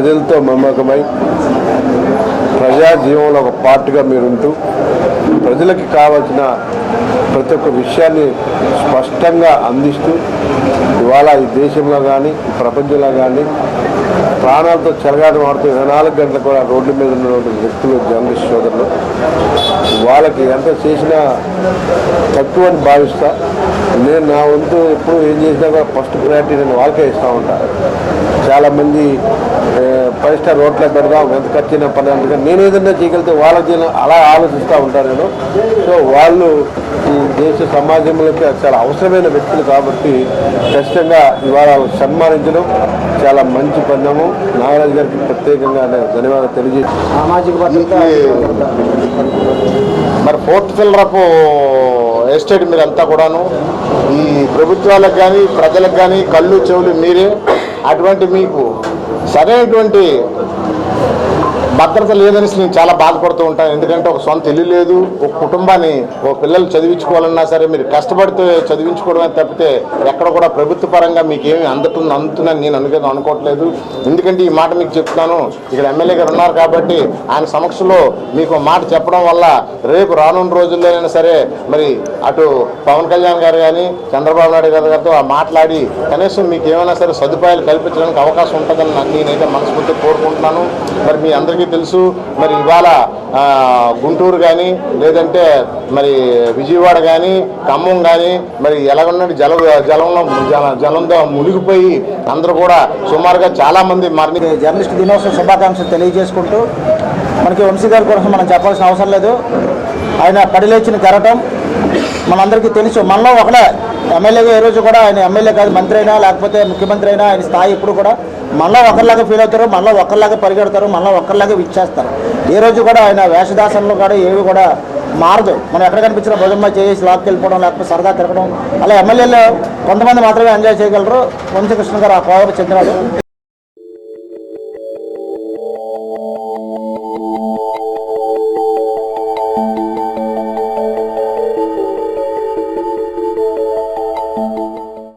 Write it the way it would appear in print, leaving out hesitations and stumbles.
ప్రజలతో మమేకమై ప్రజా జీవంలో ఒక పార్ట్గా మీరుంటూ ప్రజలకి కావాల్సిన ప్రతి ఒక్క విషయాన్ని స్పష్టంగా అందిస్తూ ఇవాళ ఈ దేశంలో కానీ ప్రపంచంలో కానీ ప్రాణాలతో చెలగాటమాడుతూ 24 గంటలు కూడా రోడ్ల మీద ఉన్నటువంటి వ్యక్తులు జర్నలిస్ట్ సోదరులు వాళ్ళకి ఎంత చేసినా తక్కువ అని భావిస్తా. నేను నా వంతు ఎప్పుడు ఏం చేసినా కూడా ఫస్ట్ ప్రయారిటీ నేను వాళ్ళకే ఇస్తూ ఉంటాను. చాలామంది 5 స్టార్ హోటల్లో పెడదాం ఎంత ఖర్చైనా పని అంటే నేను ఏదైనా చేయగలిగితే వాళ్ళకి అలా ఆలోచిస్తూ ఉంటాను నేను. సో వాళ్ళు ఈ దేశ సమాజంలోకి చాలా అవసరమైన వ్యక్తులు కాబట్టి ఖచ్చితంగా ఇవాళ సన్మానించడం చాలా మంచి పరిణామం. నాగరాజు గారికి ప్రత్యేకంగా ధన్యవాదాలు తెలియజేసి సామాజిక భద్రత మరి ఫోర్త్ ఫిల్లరప్ ఎస్టేట్ మీరంతా కూడాను ఈ ప్రభుత్వాలకు కానీ ప్రజలకు కానీ కళ్ళు చెవులు మీరే. అటువంటి మీకు సరైనటువంటి భద్రత లేదని నేను చాలా బాధపడుతూ ఉంటాను. ఎందుకంటే ఒక సొంత ఇల్లు లేదు, ఒక కుటుంబాన్ని ఒక పిల్లలు చదివించుకోవాలన్నా సరే మీరు కష్టపడితే చదివించుకోవడమే తప్పితే ఎక్కడ కూడా ప్రభుత్వ పరంగా మీకు ఏమి అందుతుందని నేను అనుకోవట్లేదు. ఎందుకంటే ఈ మాట మీకు చెప్తున్నాను, ఇక్కడ ఎమ్మెల్యే గారు ఉన్నారు కాబట్టి ఆయన సమక్షంలో మీకు మాట చెప్పడం వల్ల రేపు రానున్న రోజుల్లోనైనా సరే మరి అటు పవన్ కళ్యాణ్ గారు కానీ చంద్రబాబు నాయుడు గారితో మాట్లాడి కనీసం మీకు ఏమైనా సరే సదుపాయాలు కల్పించడానికి అవకాశం ఉంటుందని నేనైతే మనస్ఫూర్తిగా కోరుకుంటున్నాను. మరి మీ అందరికీ తెలుసు మరి ఇవాళ గుంటూరు కానీ లేదంటే మరి విజయవాడ కానీ ఖమ్మం కానీ మరి ఎలాగొన్నట్టు జలంలో మునిగిపోయి అందరూ కూడా సుమారుగా చాలామంది జర్నలిస్ట్ దినోత్సవ శుభాకాంక్షలు తెలియజేసుకుంటూ మనకి వంశీ గారి కోసం మనం చెప్పాల్సిన అవసరం లేదు. ఆయన పడిలేచిన కెరటం మనందరికీ తెలుసు. మనలో ఒకడే ఎమ్మెల్యేగా ఏ రోజు కూడా ఆయన ఎమ్మెల్యే కాదు, మంత్రి అయినా లేకపోతే ముఖ్యమంత్రి అయినా ఆయన స్థాయి ఎప్పుడు కూడా మనలో ఒకరిలాగా ఫీల్ అవుతారు, మనలో ఒకరిలాగా పరిగెడతారు, మనలో ఒకరిలాగా విచ్చేస్తారు. ఏ రోజు కూడా ఆయన వేషధాసనలు కూడా ఏవి కూడా మారదు. మనం ఎక్కడ కనిపించిన భుజమ్మ చేసి లాక్కి వెళ్ళిపోవడం లేకపోతే సరదా తిరగడం అలా ఎమ్మెల్యేలు కొంతమంది మాత్రమే ఎంజాయ్ చేయగలరు. వంశీకృష్ణ గారు ఆ కోవకు చెందినాడు.